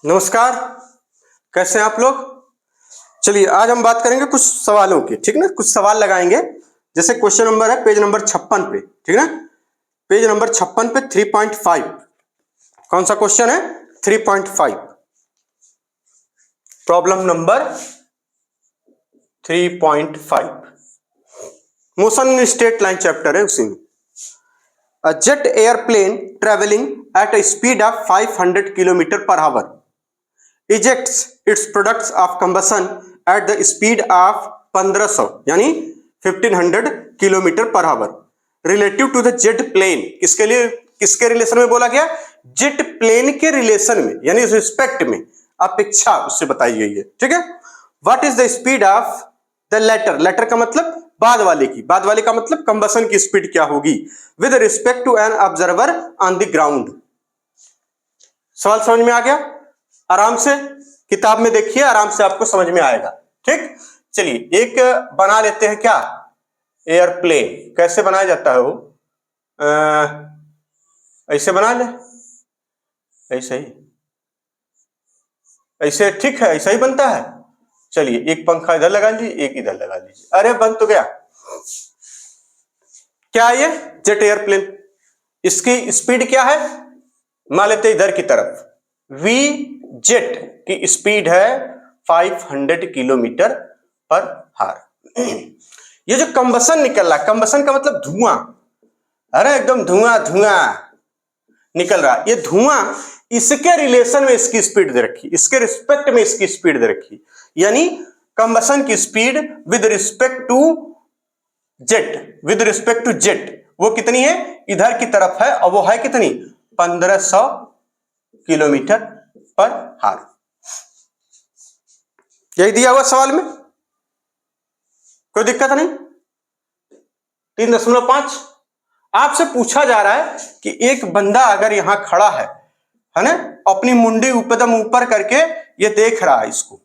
नमस्कार। कैसे हैं आप लोग? चलिए आज हम बात करेंगे कुछ सवालों की, ठीक ना। कुछ सवाल लगाएंगे। जैसे क्वेश्चन नंबर है पेज नंबर 56 पे, ठीक ना। पेज नंबर 56 पे 3.5 कौन सा क्वेश्चन है? 3.5 problem number 3.5 motion in straight line chapter है उसी में। A jet airplane traveling at a speed of 500 km per hour ejects its products of combustion at the speed of 1500 यानी 1500 kilometre per hour relative to the jet plane. किसके लिए, किसके relation में बोला गया? जेट प्लेन के relation में, यानी रिस्पेक्ट में, अपेक्षा उससे बताई गई है, ठीक है। What is the speed of the latter? Latter का मतलब बाद वाले की, बाद वाले का मतलब कंबसन की स्पीड क्या होगी with respect to an observer on the ground. सवाल समझ में आ गया? आराम से किताब में देखिए, आराम से आपको समझ में आएगा, ठीक। चलिए एक बना लेते हैं, क्या एयरप्लेन कैसे बनाया जाता है? वो ऐसे बना ले, ऐसे ही, ऐसे ठीक है, ऐसा ही बनता है। चलिए एक पंखा इधर लगा लीजिए, एक इधर लगा लीजिए, अरे बन तो गया। क्या ये जेट एयरप्लेन, इसकी स्पीड क्या है? मान लेते इधर की तरफ वी जेट की स्पीड है 500 किलोमीटर पर आवर। ये जो कंबसन निकल रहा, कंबसन का मतलब धुआं, अरे एकदम धुआं धुआं निकल रहा, ये धुआं इसके रिलेशन में इसकी स्पीड दे रखी, इसके रिस्पेक्ट में इसकी स्पीड दे रखी, यानी कंबसन की speed with respect to jet, with respect to jet वो कितनी है? इधर की तरफ है, और वो है कितनी? 1500 किलोमीटर पर आवर। यही दिया हुआ सवाल में, कोई दिक्कत नहीं। 3.5 आपसे पूछा जा रहा है कि एक बंदा अगर यहां खड़ा है ना, अपनी मुंडी एकदम ऊपर करके ये देख रहा है इसको,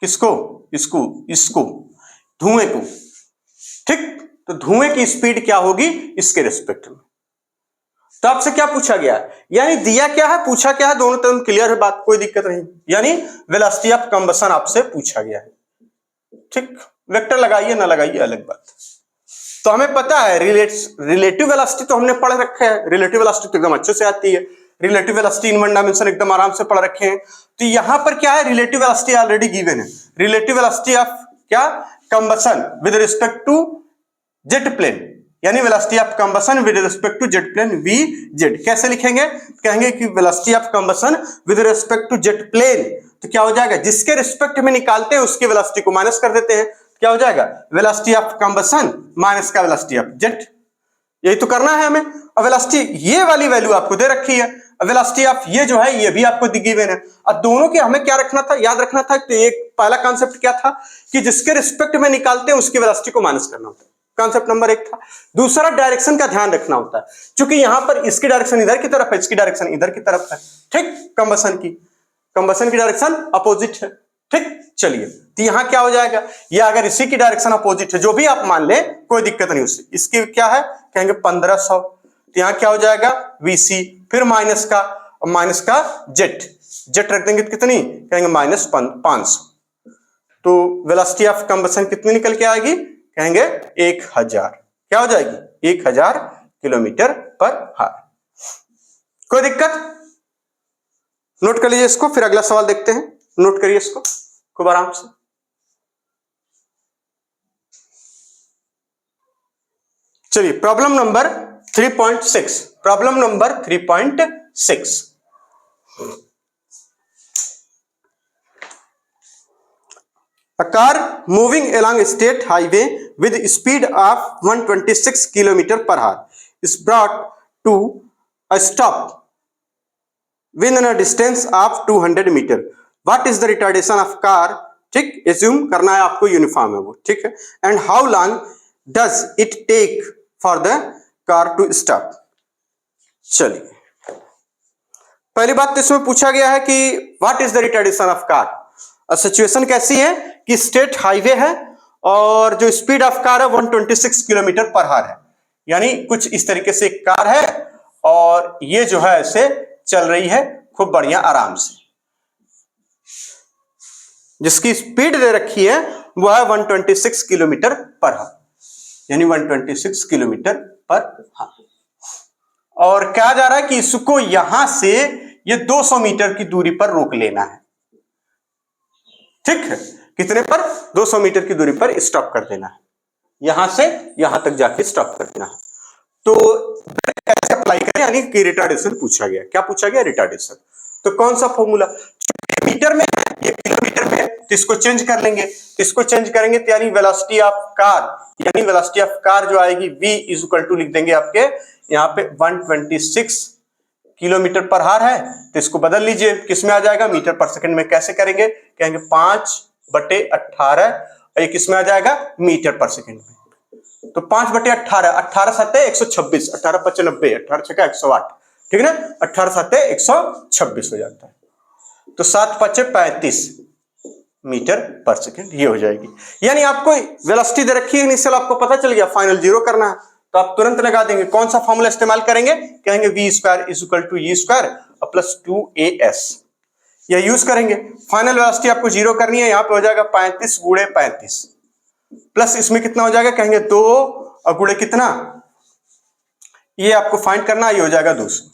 किसको? इसको, इसको धुएं को, ठीक। तो धुएं की स्पीड क्या होगी इसके रिस्पेक्ट में? तो आपसे क्या पूछा गया है, यानी दिया क्या है, पूछा क्या है, दोनों तरफ क्लियर है बात, कोई दिक्कत नहीं। यानी वेलोसिटी ऑफ कंबसन आपसे पूछा गया है, ठीक। वेक्टर लगाइए ना लगाइए अलग बात। तो हमें पता है रिलेटिव वेलोसिटी तो हमने पढ़ रखा है, रिलेटिव वेलोसिटी तो एकदम अच्छे से आती है, relative velocity in one dimension एकदम आराम से पढ़ रखे हैं। तो यहां पर क्या है, रिलेटिव वेलोसिटी ऑलरेडी गिवन है, रिलेटिव वेलोसिटी ऑफ क्या? Combustion with respect to jet plane, यानी velocity of combustion with respect to jet plane V jet. कैसे लिखेंगे? कहेंगे कि velocity of combustion with respect to jet plane, तो क्या हो जाएगा, जिसके रिस्पेक्ट में निकालते हैं उसकी वेलोसिटी को माइनस कर देते हैं, क्या हो जाएगा? वेलोसिटी ऑफ कंबसन माइनस का वेलोसिटी ऑफ जेट। यही तो करना है हमें। और वेलोसिटी ये वाली वैल्यू आपको दे रखी है, वेलोसिटी ऑफ ये जो है ये भी आपको गिवन है, और दोनों के हमें क्या रखना था, याद रखना था। तो एक पहला कॉन्सेप्ट क्या था कि जिसके रिस्पेक्ट में निकालते हैं उसकी वेलोसिटी को माइनस करना होता है, कॉन्सेप्ट नंबर 1 था। दूसरा डायरेक्शन का ध्यान रखना होता है, क्योंकि यहां पर इसकी डायरेक्शन इधर की तरफ है, इसकी डायरेक्शन इधर की तरफ है, ठीक। कंबसन की डायरेक्शन अपोजिट है, ठीक। चलिए तो यहां क्या हो जाएगा, ये अगर इसी की डायरेक्शन अपोजिट है, जो भी आप मान ले कोई दिक्कत नहीं उससे, इसकी क्या है कहेंगे 1500, तो यहां क्या हो जाएगा वीसी, फिर माइनस का जेट रख देंगे कितनी, कहेंगे -500। तो वेलोसिटी ऑफ कंबसन कितनी निकल के आएगी, कहेंगे 1000। क्या हो जाएगी? 1000 किलोमीटर पर आवर। कोई दिक्कत? नोट कर लीजिए इसको, फिर अगला सवाल देखते हैं। नोट करिए इसको खूब आराम से। चलिए problem number 3.6, problem number 3.6। A car moving along a state highway with speed of 126 km per hour is brought to a stop within a distance of 200 metre. What is the retardation of car? ठीक, assume करना है आपको, uniform है वो, ठीक है। And how long does it take for the car to stop. चलिए पहली बात तो इसमें पूछा गया है कि what is the retardation of car. Situation कैसी है कि स्टेट हाईवे है और जो स्पीड ऑफ कार है 126 किलोमीटर पर आवर है, यानी कुछ इस तरीके से कार है और ये जो है ऐसे चल रही है खूब बढ़िया आराम से। जिसकी स्पीड दे रखी है वो है 126 किलोमीटर पर हावर, यानी 126 किलोमीटर पर हावर। और क्या जा रहा है कि इसको यहां से ये 200 मीटर की दूरी पर रोक लेना है। ठीक है, कितने पर? 200 मीटर की दूरी पर स्टॉप कर देना है, यहां से यहां तक जाके स्टॉप कर देना है। तो कैसे अप्लाई करें, यानी कि रिटार्डेशन पूछा गया। क्या पूछा गया? रिटार्डेशन। तो कौन सा फॉर्मूला? मीटर में, ये किलोमीटर में, तो इसको चेंज कर लेंगे। इसको चेंज करेंगे तो यानी वेलोसिटी ऑफ कार, यानी वेलोसिटी ऑफ कार जो आएगी v इज इक्वल टू लिख देंगे आपके यहाँ पे 126 किलोमीटर पर हार है, तो इसको बदल लीजिए, किसमें आ जाएगा? मीटर पर सेकंड में। कैसे करेंगे? कहेंगे 5/18, और ये किसमें आ जाएगा? मीटर पर सेकंड में। तो 5/18, 18 सत्ते 126, 18 5 90, 18 छक्का 108, ठीक है ना? 18 सत्ते 126 हो जाता है। तो 7 5 35 मीटर पर सेकंड ये हो जाएगी। यानी आपको वेलोसिटी दे रखी है इनिशियल, आपको पता चल गया, फाइनल जीरो करना है तो आप तुरंत लगा देंगे। कौन सा फॉर्मूला इस्तेमाल करेंगे? कहेंगे v square is equal to e square plus 2as, या यूज करेंगे। फाइनल वेलोसिटी आपको जीरो करनी है, यहां पे हो जाएगा 35 गुणे 35 प्लस इसमें कितना हो जाएगा? कहेंगे 2 और गुणे कितना, ये आपको फाइंड करना, ये हो जाएगा 200।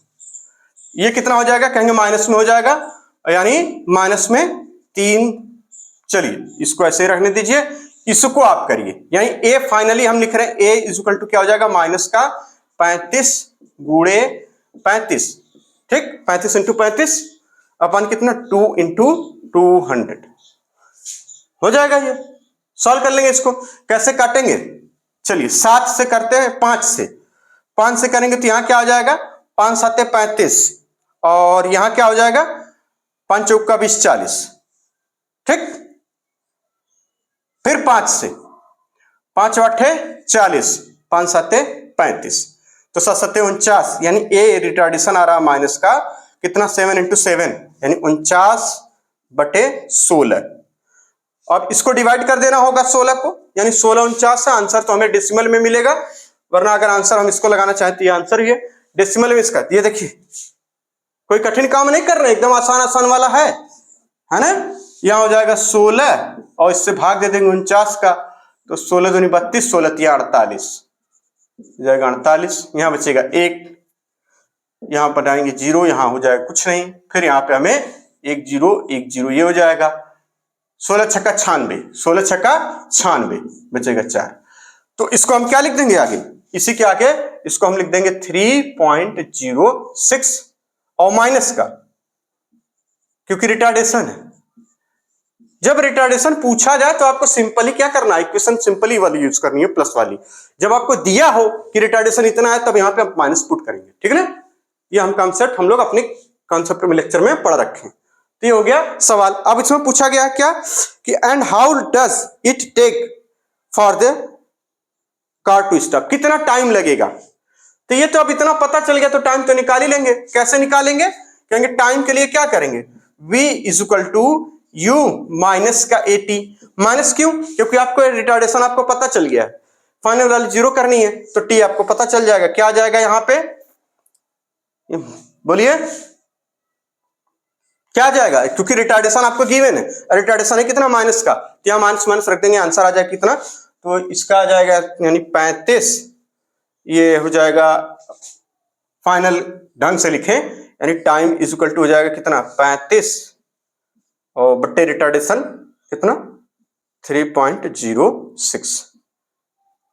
ये कितना हो जाएगा? कहेंगे माइनस में हो जाएगा, यानी माइनस में 3। चलिए इसको ऐसे ही रखने दीजिए, इसको आप करिए, यानी ए फाइनली हम लिख रहे हैं ए इज इक्वल टू क्या हो जाएगा? माइनस का 35 गुणे 35, ठीक, 35 इंटू 35 अपन कितना 2 इंटू 200 हो जाएगा। ये सॉल्व कर लेंगे। इसको कैसे काटेंगे? चलिए 7 से करते हैं, 5 से, 5 से करेंगे तो यहां क्या हो जाएगा? 5 7 35, और यहां क्या हो जाएगा? 5 चौका 20 40, ठीक। फिर 5 से, 5 8 40, 5 7 35, तो 7 7 49, यानी ए रिटार्डेशन आ रहा माइनस का कितना? 7 इंटू 7, यानी 49/16। अब इसको डिवाइड कर देना होगा 16 को, यानी 16 49 है। आंसर तो हमें डेसिमल में मिलेगा, वरना अगर आंसर हम इसको लगाना चाहते हैं, आंसर ये डेसिमल में इसका। ये देखिए कोई कठिन काम नहीं कर रहे, एकदम आसान आसान वाला है ना। यहां हो जाएगा 16 और इससे भाग दे देंगे 49 का, तो 16 दूनी 32, 16 तिया 48 जाएगा 48। यहां बचेगा 1, यहां बनाएंगे 0, यहां हो जाएगा कुछ नहीं, फिर यहां पे हमें 1 0 1 0 ये हो जाएगा 16 छक्का 96, 16 छक्का 96 बचेगा 4। तो इसको हम क्या लिख देंगे आगे? इसी के आगे इसको हम लिख देंगे 3.06 और माइनस का, क्योंकि रिटार्डेशन है। जब रिटार्डेशन पूछा जाए तो आपको सिंपली क्या करना है? इक्वेशन सिंपली वाली यूज करनी है, प्लस वाली। जब आपको दिया हो कि रिटार्डेशन इतना है, तब यहां पे आप माइनस पुट करेंगे, ठीक है ना। ये हम कॉन्सेप्ट हम लोग अपने कॉन्सेप्ट में लेक्चर में पढ़ रखे हैं। तो ये हो गया सवाल। अब इसमें पूछा गया क्या कि and how does it take for the car to stop, कितना टाइम लगेगा? तो ये तो अब इतना पता चल गया, तो टाइम तो निकाल ही लेंगे। कैसे निकालेंगे? कहेंगे टाइम के लिए क्या करेंगे? v is equal to u minus का 80। माइनस क्यों? क्योंकि आपको रिटार्डेशन आपको पता चल गया है, फाइनल वैल्यू 0 करनी है, तो t आपको पता चल जाएगा। क्या आ जाएगा यहां पे? बोलिए क्या आ जाएगा? क्योंकि रिटार्डेशन आपको गिवन है, रिटार्डेशन है कितना? माइनस का, तो यहां माइनस माइनस रख देंगे, आंसर आ जाएगा कितना? तो इसका आ जाएगा यानी 35, ये हो जाएगा फाइनल ढंग से लिखें, यानी टाइम इज इक्वल टू हो जाएगा कितना? 35 और बट्टे रिटार्डेशन कितना? 3.06,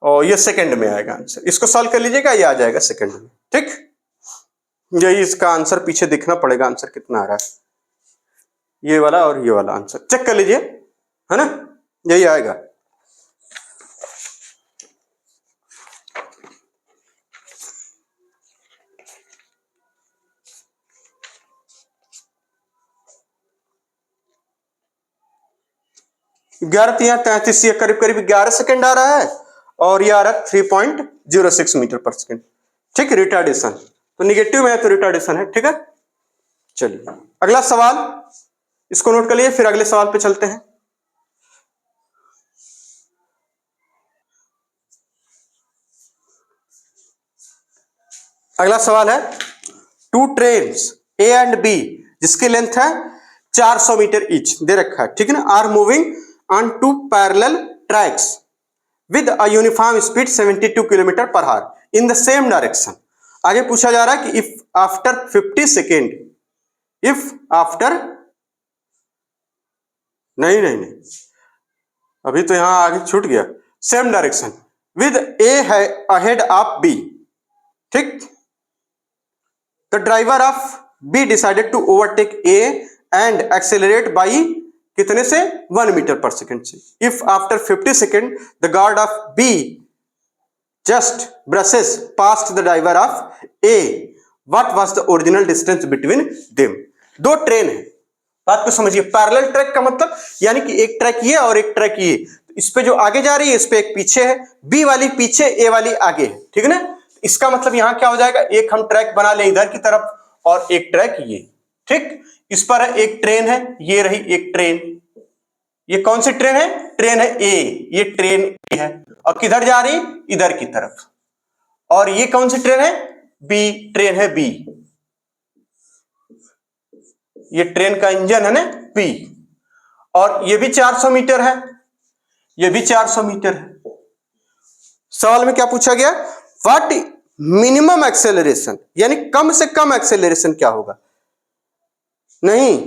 और ये सेकंड में आएगा आंसर। इसको सॉल्व कर लीजिएगा, ये आ जाएगा सेकंड में, ठीक। यही इसका आंसर पीछे देखना पड़ेगा, आंसर कितना आ रहा है, ये वाला और ये वाला आंसर चेक कर लीजिए, है ना, यही आएगा। ग्यारह 33, ये करीब करीब 11 सेकंड आ रहा है, और ये आ रहा है 3.06 मीटर पर सेकंड, ठीक। रिटार्डेशन तो निगेटिव में है, तो रिटार्डेशन है, ठीक है। चलिए अगला सवाल, इसको नोट कर लिए, फिर अगले सवाल पे चलते हैं। अगला सवाल है, two trains A and B जिसकी लेंथ है 400 मीटर ईच दे रखा है, ठीक है ना, are moving on two parallel tracks with a uniform speed 72 kilometre per hour in the same direction. आगे पूछा जा रहा है कि if after 50 second, if after, नहीं नहीं नहीं, अभी तो यहां आगे छूट गया, सेम डायरेक्शन विद ए है अहेड ऑफ बी, ठीक। The driver of B decided to overtake A and accelerate by कितने से 1 मीटर पर सेकेंड से। If after 50 second the guard of B just brushes past the driver of A, what was the original distance between them. दो train है, बात को समझिए। Parallel track का मतलब यानी कि एक ट्रैक ये और एक ट्रैक ये, इस पे जो आगे जा रही है इस पे एक पीछे है, बी वाली पीछे ए वाली आगे है, ठीक है ना। इसका मतलब यहां क्या हो जाएगा, एक हम ट्रैक बना ले इधर की तरफ और एक ट्रैक ये, ठीक। इस पर एक ट्रेन है, ये रही एक ट्रेन, ये कौन सी ट्रेन है, ट्रेन है ए, ये ट्रेन ए है और किधर जा रही, इधर की तरफ। और ये कौन सी ट्रेन है, बी, ट्रेन है बी, ये ट्रेन का इंजन है ना बी, और ये भी 400 मीटर है, ये भी 400 मीटर है। सवाल में क्या पूछा गया, व्हाट मिनिमम एक्सेलरेशन, यानी कम से कम एक्सेलरेशन क्या होगा, नहीं,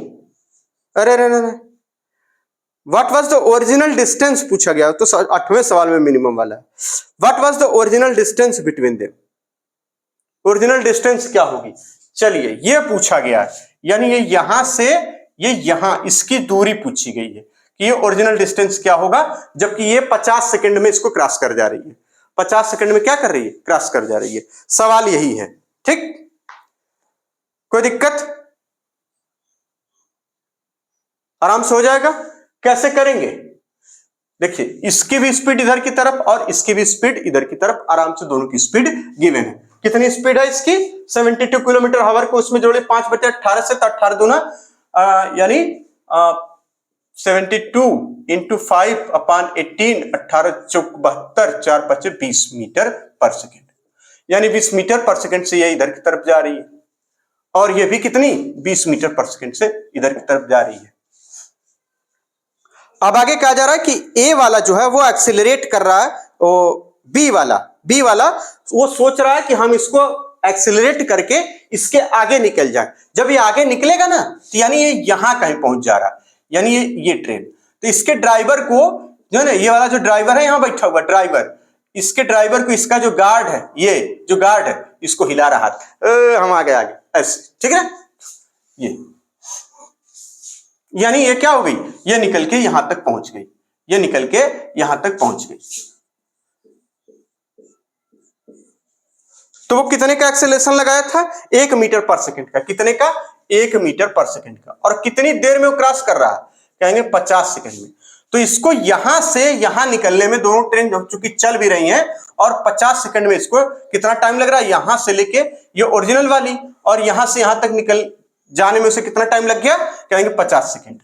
अरे अरे, what was the original distance पूछा गया, तो 8वें सवाल में मिनिमम वाला है। What was the original distance between them, original distance क्या होगी, चलिए ये पूछा गया है, यानी ये यहां से ये यहां इसकी दूरी पूछी गई है कि ये ओरिजिनल डिस्टेंस क्या होगा, जबकि ये 50 सेकंड में इसको क्रॉस कर जा रही है, 50 सेकंड में क्या कर रही है, क्रॉस कर जा रही है। सवाल यही है, ठीक, कोई दिक्कत, आराम से हो जाएगा। कैसे करेंगे, देखिए इसकी भी स्पीड इधर की तरफ और इसकी भी स्पीड इधर की तरफ, आराम से दोनों की स्पीड गिवन है। कितनी स्पीड है इसकी, 72 किलोमीटर हावर को उसमें जोड़े 5/18 से, तो 18 दूना यानी 72 इंटू 5/18, 18 चौक 72, 4 5 20 मीटर पर सेकेंड, यानी 20 मीटर पर सेकेंड से ये इधर की तरफ जा रही है, और ये भी कितनी 20 मीटर पर सेकेंड से इधर की तरफ जा रही है। अब आगे कहा जा रहा है कि ए वाला जो है वो एक्सिलरेट कर रहा है, वो बी वाला वो सोच रहा है कि हम इसको एक्सिलरेट करके इसके आगे निकल जाए। जब ये आगे निकलेगा ना तो यानी ये यहां कहीं पहुंच जा रहा है, यानी ये ट्रेन, तो इसके ड्राइवर को जो है ना, ये वाला जो ड्राइवर है यहां बैठा हुआ ड्राइवर, इसके ड्राइवर को इसका जो गार्ड है, ये जो गार्ड है इसको हिला रहा है, हम आगे ऐसे, ठीक है, ये यानी ये क्या हो गई, ये निकल के यहां तक पहुंच गई, ये निकल के यहां तक पहुंच गई। तो वो कितने का एक्सेलरेशन लगाया था, 1 मीटर पर सेकंड का, कितने का, 1 मीटर पर सेकंड का, और कितनी देर में वो क्रॉस कर रहा है, कहेंगे 50 सेकंड में। तो इसको यहां से यहां निकलने में दोनों ट्रेन चूंकि चल भी रही हैं, और 50 सेकंड में इसको कितना टाइम लग रहा है, यहां से लेके ये ओरिजिनल वाली और यहां से यहां तक निकल जाने में उसे कितना टाइम लग गया, कहेंगे 50 सेकंड।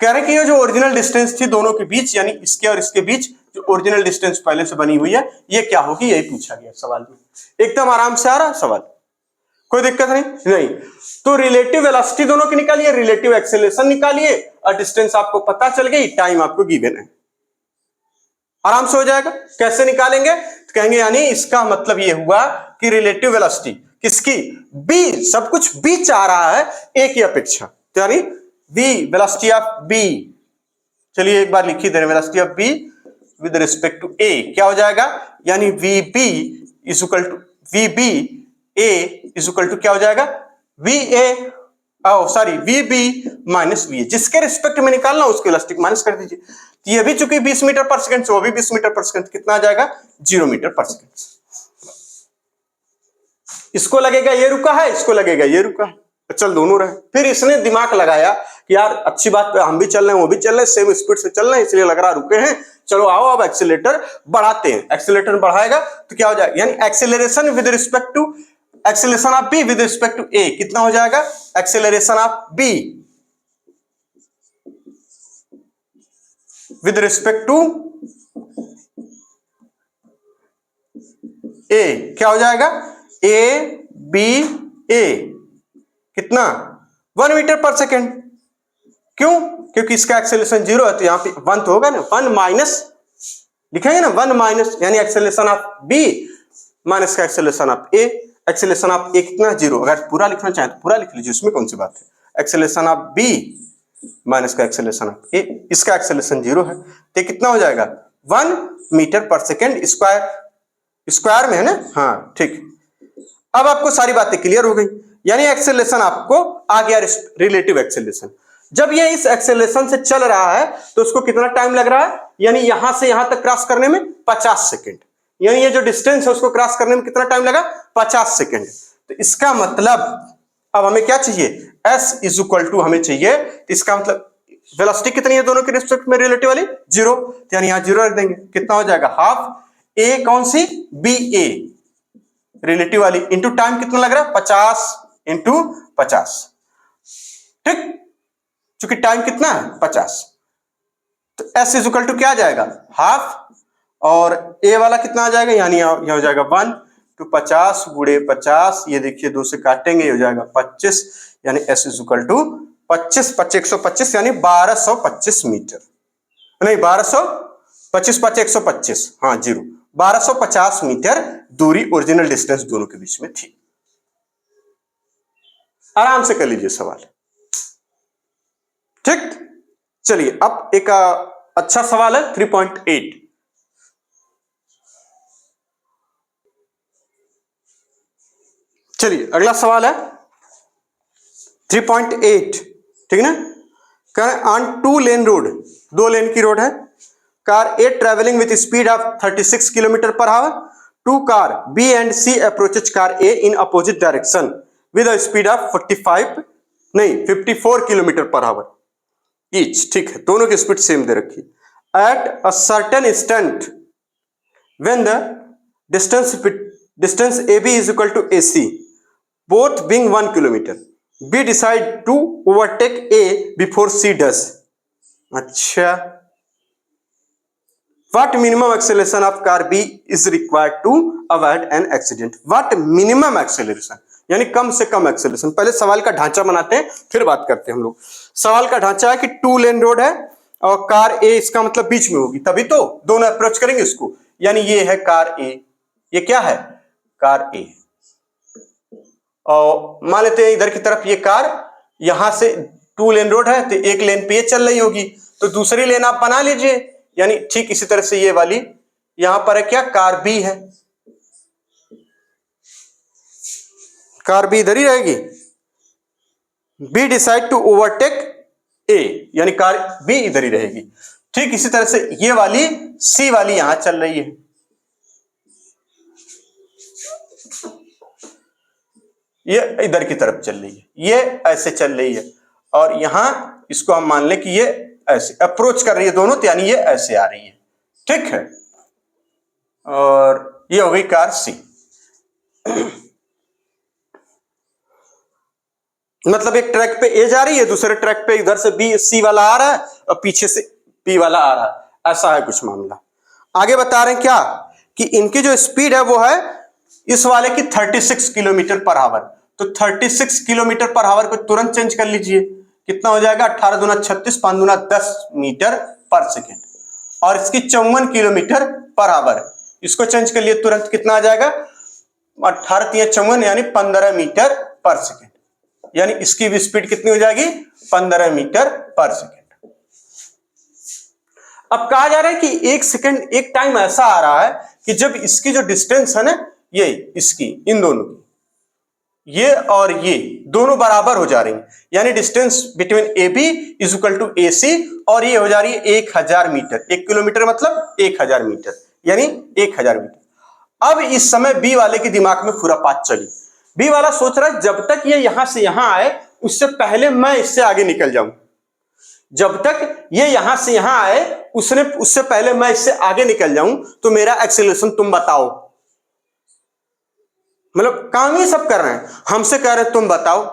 कह रहे हैं कि ये जो ओरिजिनल डिस्टेंस थी दोनों के बीच, यानी इसके और इसके बीच जो ओरिजिनल डिस्टेंस पहले से बनी हुई है, ये क्या होगी, यही पूछा गया सवाल में। एकदम आराम से आ रहा है सवाल, कोई दिक्कत नहीं। तो रिलेटिव वेलोसिटी दोनों की निकालिए, रिलेटिव एक्सेलरेशन निकालिए, और डिस्टेंस आपको पता चल गई, टाइम आपको गिवन है, आराम से हो जाएगा। कैसे निकालेंगे, तो कहेंगे यानी इसका मतलब ये हुआ कि रिलेटिव वेलोसिटी किसकी, बी, सब कुछ बी चाह रहा है ए की अपेक्षा, तो यानी v वेलोसिटी ऑफ b, चलिए एक बार लिखी दे रहे, velocity of b with respect to a क्या हो जाएगा, यानी vb is equal to vb a is equal to क्या हो जाएगा, vb माइनस va, जिसके रिस्पेक्ट में निकालना उसके वेलोसिटी माइनस कर दीजिए। तो ये भी चूंकि 20 मीटर पर सेकंड से वो भी 20 मीटर पर सेकंड, कितना आ जाएगा, 0 मीटर पर सेकंड। इसको लगेगा ये रुका है, इसको लगेगा ये रुका है, चल दोनों रहे। फिर इसने दिमाग लगाया कि यार अच्छी बात, हम भी चल रहे हैं वो भी चल रहे हैं, सेम स्पीड से चल रहे हैं, इसलिए लग रहा रुके हैं, चलो आओ अब एक्सीलरेटर बढ़ाते हैं। एक्सीलरेटर बढ़ाएगा तो क्या हो जाएगा, यानी acceleration with respect to acceleration of B with respect to A कितना हो जाएगा, acceleration of B with respect to A क्या हो जाएगा, ए बी ए कितना 1 मीटर पर सेकेंड। क्यों? क्योंकि इसका एक्सेलरेशन 0 है तो यहां पे 1 तो होगा ना, 1 माइनस लिखेंगे ना, 1 माइनस यानी एक्सेलरेशन ऑफ बी माइनस का acceleration of A. Acceleration of A कितना? 0। अगर पूरा लिखना चाहे तो पूरा लिख लीजिए, उसमें कौन सी बात है। एक्सेलरेशन ऑफ बी माइनस का एक्सेलरेशन ऑफ ए, इसका एक्सेलरेशन 0 है तो कितना हो जाएगा? 1 metre per second square. Square में है ना, हाँ ठीक। अब आपको सारी बातें क्लियर हो गई, यानी एक्सेलरेशन आपको आ गया, रिलेटिव एक्सेलरेशन। जब ये इस एक्सेलरेशन से चल रहा है तो उसको कितना टाइम लग रहा है, यानी यहां से यहां तक क्रॉस करने में 50 सेकेंड, यानी ये जो डिस्टेंस है उसको क्रॉस करने में कितना टाइम लगा? 50 सेकेंड। तो इसका मतलब अब हमें क्या चाहिए? s इज इक्वल टू हमें चाहिए, तो इसका मतलब वेलोसिटी कितनी है दोनों के रिस्पेक्ट में रिलेटिव वाली? 0, तो यानी यहां 0 रख देंगे। कितना हो जाएगा? हाफ ए कौन सी? बी ए रिलेटिव वाली इंटू टाइम कितना लग रहा है? 50 इंटू 50, ठीक, चूंकि टाइम कितना है? 50, तो s इज इक्वल टू क्या आ जाएगा? हाफ, और a वाला कितना आ जाएगा? यानी यहां हो जाएगा 1 टू 50 गुणे 50, ये देखिए 2 से काटेंगे, हो जाएगा 25, यानी s इज इक्वल टू 25 125 यानी 1225 मीटर, नहीं 1225 125, हाँ 0, 1250 मीटर दूरी ओरिजिनल डिस्टेंस दोनों के बीच में थी। आराम से कर लीजिए सवाल, ठीक। चलिए अब एक अच्छा सवाल है 3.8। चलिए अगला सवाल है 3.8, ठीक ना। ऑन 2 लेन रोड, 2 लेन की रोड है, car A travelling with speed of 36 kilometre per hour, 2 car B and C approaches car A in opposite direction with a speed of 54 kilometre per hour each, ठीक है, दोनों की speed same दे रखी। At a certain instant when the distance A B is equal to A C, both being 1 kilometer, B decide to overtake A before C does. अच्छा, what minimum acceleration of car B is required to avoid an accident? What minimum acceleration यानी कम से कम acceleration. पहले सवाल का ढांचा बनाते हैं फिर बात करते हैं हम लोग। सवाल का ढांचा है कि 2 लेन रोड है और कार ए इसका मतलब बीच में होगी, तभी तो दोनों अप्रोच करेंगे इसको, यानी ये है कार ए, ये क्या है? कार ए। और मान लेते हैं इधर की तरफ ये कार, यहां से 2 लेन रोड है तो एक लेन पे चल रही होगी, तो दूसरी लेन आप बना लीजिए, यानी ठीक इसी तरह से ये वाली यहां पर है क्या? कार बी है, कार बी इधर ही रहेगी। बी डिसाइड टू ओवरटेक ए, यानी कार बी इधर ही रहेगी। ठीक इसी तरह से ये वाली सी वाली यहां चल रही है, ये इधर की तरफ चल रही है, ये ऐसे चल रही है, और यहां इसको हम मान लें कि ये ऐसे अप्रोच कर रही है दोनों, तो यानी ये ऐसे आ रही है, ठीक है। और ये हो गई कार सी। मतलब एक ट्रैक पे ए जा रही है, दूसरे ट्रैक पे इधर से बी सी वाला आ रहा है और पीछे से बी वाला आ रहा है, ऐसा है कुछ मामला। आगे बता रहे हैं क्या कि इनकी जो स्पीड है वो है इस वाले की 36 किलोमीटर पर आवर, तो 36 किलोमीटर पर आवर को तुरंत चेंज कर लीजिए, कितना हो जाएगा? 18 दूना 36, 5 दूना 10 मीटर पर सेकेंड, और इसकी 54 किलोमीटर पर आवर, इसको चेंज कर लिए तुरंत कितना आ जाएगा? 18 3 54 यानी 15 मीटर पर सेकेंड, यानी इसकी भी स्पीड कितनी हो जाएगी? 15 मीटर पर सेकेंड। अब कहा जा रहा है कि एक सेकेंड, एक टाइम ऐसा आ रहा है कि जब इसकी जो डिस्टेंस है ना, ये इसकी इन दोनों की, ये और ये दोनों बराबर हो जा रही है, यानी distance between A B is equal to A C, और ये हो जा रही है 1000 मीटर। 1 किलोमीटर मतलब 1000 मीटर, यानी 1000 मीटर। अब इस समय बी वाले के दिमाग में खुरापात चली, बी वाला सोच रहा है जब तक ये यहां से यहां आए उससे पहले मैं इससे आगे निकल जाऊं, जब तक ये यहां से यहां आए उससे पहले मैं इससे आगे निकल जाऊं, तो मेरा एक्सीलरेशन तुम बताओ। मतलब काम ही सब कर रहे हैं, हमसे कह रहे हैं तुम बताओ।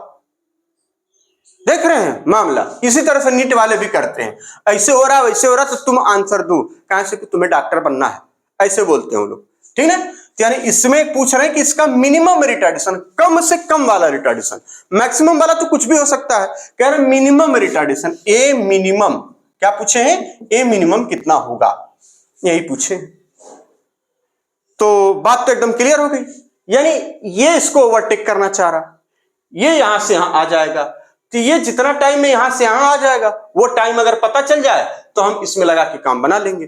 देख रहे हैं मामला, इसी तरह से नीट वाले भी करते हैं, ऐसे हो रहा वैसे हो रहा तो तुम आंसर दो, कहां से कि तुम्हें डॉक्टर बनना है, ऐसे बोलते हैं वो लोग, ठीक है। तो यानी इसमें पूछ रहे हैं कि इसका मिनिमम रिटार्डेशन, कम से कम वाला रिटार्डेशन, मैक्सिमम वाला तो कुछ भी हो सकता है, कह रहे मिनिमम रिटार्डेशन, ए मिनिमम, क्या पूछे हैं, ए मिनिमम कितना होगा, यही पूछे। तो बात तो एकदम क्लियर हो गई, यानी ये इसको ओवरटेक करना चाह रहा, ये यहां से यहां आ जाएगा, तो ये जितना टाइम में यहां से यहां आ जाएगा वो टाइम अगर पता चल जाए तो हम इसमें लगा के काम बना लेंगे।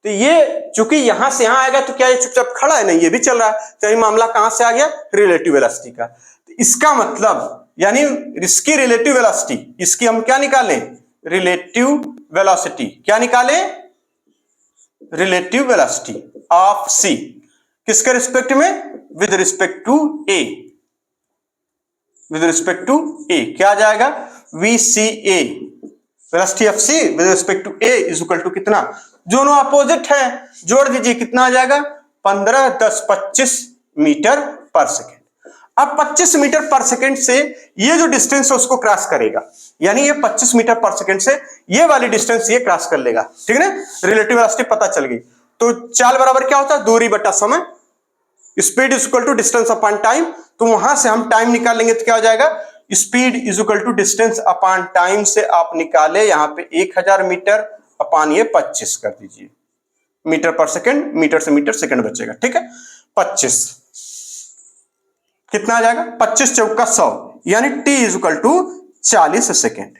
तो ये चूंकि यहां से यहां आएगा तो क्या ये चुपचाप खड़ा है, नहीं, ये भी चल रहा है, तो ये मामला कहां से आ गया, रिलेटिव वेलोसिटी का। तो इसका मतलब यानी इसकी रिलेटिव वेलोसिटी, इसकी हम क्या निकालें, रिलेटिव वेलोसिटी, क्या निकालें, रिलेटिव वेलोसिटी ऑफ सी, किसके रिस्पेक्ट में, with respect to A, with respect to A क्या आ जाएगा, VCA, velocity of C with respect to A is equal to कितना, दोनों अपोजिट है, जोड़ दीजिए कितना आ जाएगा, 15 10 25 मीटर पर सेकेंड। अब 25 मीटर पर सेकेंड से ये जो डिस्टेंस है उसको क्रॉस करेगा, यानी ये 25 मीटर पर सेकेंड से ये वाली डिस्टेंस ये क्रॉस कर लेगा, ठीक है ना, रिलेटिव वेलोसिटी पता चल गई। तो चाल बराबर क्या होता है, दूरी बटा समय, speed is equal to distance upon time, तो वहां से हम टाइम निकाल लेंगे तो क्या हो जाएगा, speed is equal to distance upon time से आप निकाले यहां पे 1000 मीटर अपॉन ये 25 कर दीजिए, मीटर पर सेकंड, मीटर से मीटर सेकंड बचेगा, ठीक है, 25 कितना आ जाएगा, 25 चौका 100, यानी t is equal to 40 second,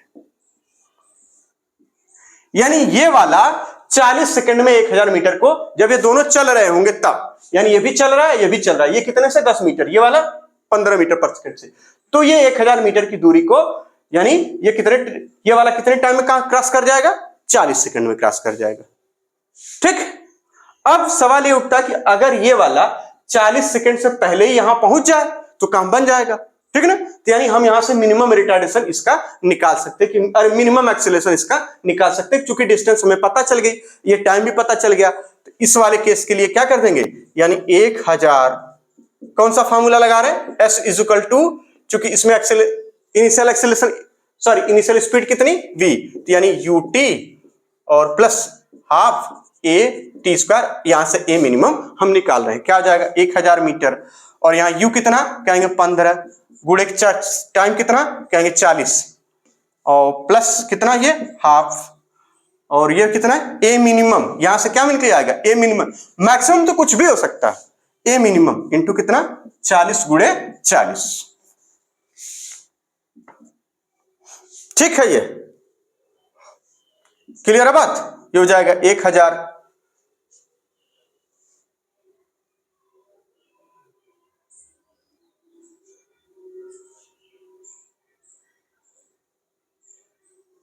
यानी ये वाला 40 सेकंड में 1000 मीटर को जब ये दोनों चल रहे होंगे तब, यानी ये भी चल रहा है ये भी चल रहा है, ये कितने से 10 मीटर, ये वाला 15 मीटर पर सेकंड से, तो ये 1000 मीटर की दूरी को, यानी ये कितने, ये वाला कितने टाइम में क्रॉस कर जाएगा, 40 सेकंड में क्रॉस कर जाएगा, ठीक। अब सवाल ये उठता है कि अगर ये वाला 40 सेकंड से पहले ही यहां पहुंच जाए तो काम बन जाएगा, ठीक है ना, तो यानी हम यहां से मिनिमम रिटार्डेशन इसका निकाल सकते हैं कि मिनिमम एक्सेलरेशन इसका निकाल सकते हैं, क्योंकि डिस्टेंस हमें पता चल गई, ये टाइम भी पता चल गया। तो इस वाले केस के लिए क्या कर देंगे, यानी 1000, कौन सा फार्मूला लगा रहे हैं, S इज इक्वल टू, चूंकि इसमें initial acceleration, sorry initial speed कितनी v, तो यानी ut और plus half a t square, यहां से a मिनिमम हम निकाल रहे हैं, क्या आ जाएगा 1000 मीटर, और यहां u कितना कहेंगे 15 गुणे टाइम कितना कहेंगे 40, और प्लस कितना ये हाफ, और ये कितना है a मिनिमम, यहां से क्या मिल के आएगा a मिनिमम, मैक्सिमम तो कुछ भी हो सकता है, a मिनिमम इंटू कितना 40 गुणे 40, ठीक है, ये क्लियर है बात, ये हो जाएगा 1000,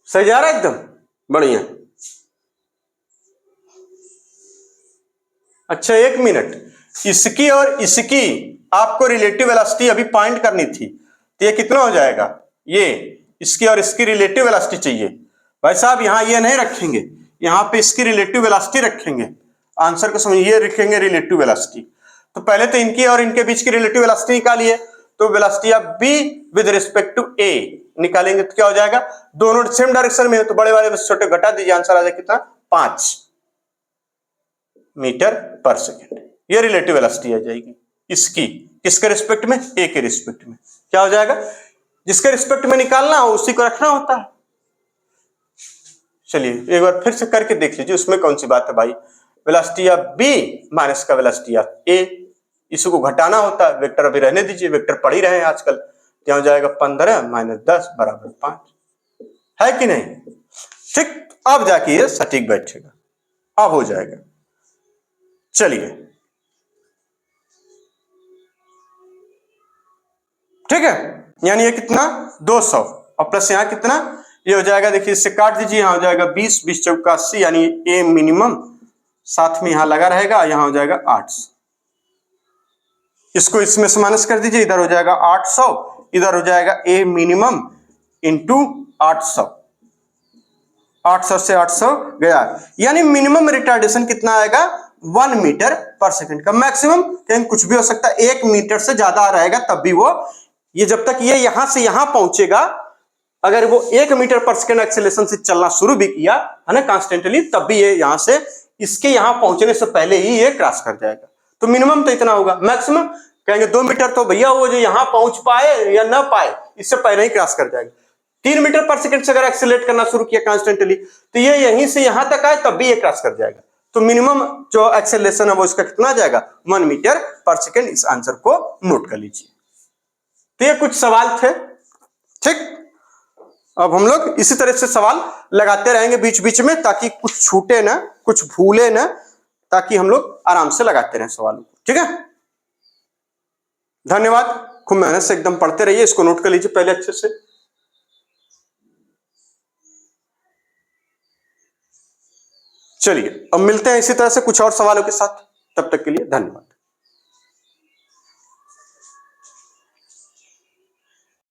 सही जा रहा है एकदम बढ़िया। अच्छा 1 मिनट, इसकी और इसकी आपको रिलेटिव वेलोसिटी अभी पॉइंट करनी थी, तो ये कितना हो जाएगा, ये इसकी और इसकी रिलेटिव वेलोसिटी चाहिए भाई साहब, यहां ये नहीं रखेंगे, यहां पे इसकी रिलेटिव वेलोसिटी रखेंगे, आंसर को समझिए, रखेंगे रिलेटिव वेलोसिटी। तो पहले तो इनकी और इनके बीच की रिलेटिव वेलोसिटी निकालिए, तो velocity of B with respect to A निकालेंगे तो क्या हो जाएगा, दोनों सेम डायरेक्शन में है तो बड़े वाले में छोटे घटा दीजिए, आंसर आ जाएगा कितना 5 मीटर पर सेकेंड, ये रिलेटिव वेलोसिटी आ जाएगी इसकी, किसके रिस्पेक्ट में, ए के रिस्पेक्ट में, क्या हो जाएगा, जिसके रिस्पेक्ट में निकालना हो उसी को रखना होता है। चलिए एक बार फिर से करके देख लीजिए, उसमें कौन सी बात है भाई, वेलोसिटी ऑफ बी माइनस का वेलोसिटी ऑफ ए, इसको घटाना होता है, वेक्टर अभी रहने दीजिए, वेक्टर पढ़ ही रहे हैं आजकल, क्या हो जाएगा 15 माइनस 10 बराबर 5, है कि नहीं, ठीक, अब जाके ये सटीक बैठेगा, अब हो जाएगा। चलिए ठीक है, यानी ये कितना 200 और प्लस यहां कितना, ये हो जाएगा, देखिए इससे काट दीजिए, यहां हो जाएगा 20 20 चौका 80, यानी ए मिनिमम साथ में यहां लगा रहेगा, यहां हो जाएगा 800, इसको इसमें से माइनस कर दीजिए, इधर हो जाएगा 800, इधर हो जाएगा ए मिनिमम इंटू 800, 800 से 800 गया, यानी मिनिमम रिटार्डेशन कितना आएगा 1 मीटर पर सेकंड का, मैक्सिमम कहीं कुछ भी हो सकता है, 1 मीटर से ज्यादा रहेगा तब भी वो, ये जब तक ये यहां से यहां पहुंचेगा, अगर वो 1 मीटर पर सेकंड एक्सेलरेशन से चलना शुरू भी किया है ना कॉन्स्टेंटली, तब भी ये यहां से इसके यहां पहुंचने से पहले ही ये क्रॉस कर जाएगा, तो मिनिमम तो इतना होगा, मैक्सिमम कहेंगे 2 मीटर तो भैया वो जो यहां पहुंच पाए या ना पाए इससे पहले ही क्रॉस कर जाएगा। 3 मीटर पर सेकंड से अगर एक्सीलरेट करना शुरू किया कांस्टेंटली तो ये यहीं से यहां तक आए तब भी ये क्रॉस कर जाएगा। तो मिनिमम जो एक्सेलरेशन है वो इसका कितना आ जाएगा 1 मीटर पर सेकंड। इस आंसर को नोट कर लीजिए। तो ये कुछ सवाल थे, ठीक। अब हम लोग इसी तरह से सवाल लगाते रहेंगे बीच बीच में ताकि कुछ छूटे ना, कुछ भूले ना, ताकि हम लोग आराम से लगाते रहें सवालों को, ठीक है। धन्यवाद, खूब मेहनत से एकदम पढ़ते रहिए, इसको नोट कर लीजिए पहले अच्छे से। चलिए अब मिलते हैं इसी तरह से कुछ और सवालों के साथ, तब तक के लिए धन्यवाद।